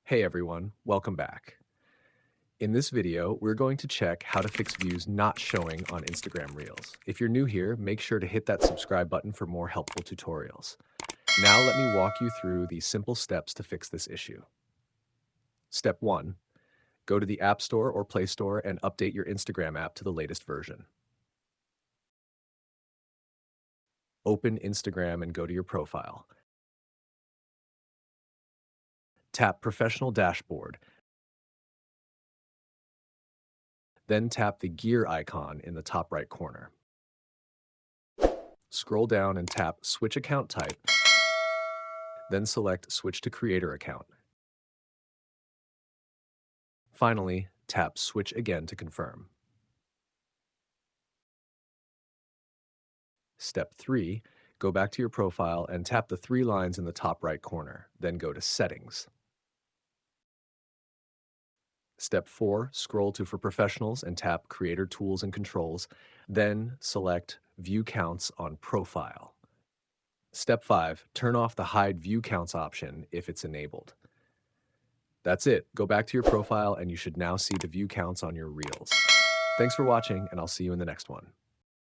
Hey everyone, welcome back. In this video, we're going to check how to fix views not showing on Instagram Reels. If you're new here, make sure to hit that subscribe button for more helpful tutorials. Now let me walk you through the simple steps to fix this issue. Step 1. Go to the App Store or Play Store and update your Instagram app to the latest version. Open Instagram and go to your profile. Tap Professional Dashboard. Then tap the gear icon in the top right corner. Scroll down and tap Switch Account Type, then select Switch to Creator Account. Finally, tap Switch again to confirm. Step 3. Go back to your profile and tap the three lines in the top right corner, then go to Settings. Step 4. Scroll to For Professionals and tap Creator Tools and Controls, then select View Counts on Profile. Step 5. Turn off the Hide View Counts option if it's enabled. That's it. Go back to your profile and you should now see the view counts on your Reels. Thanks for watching, and I'll see you in the next one.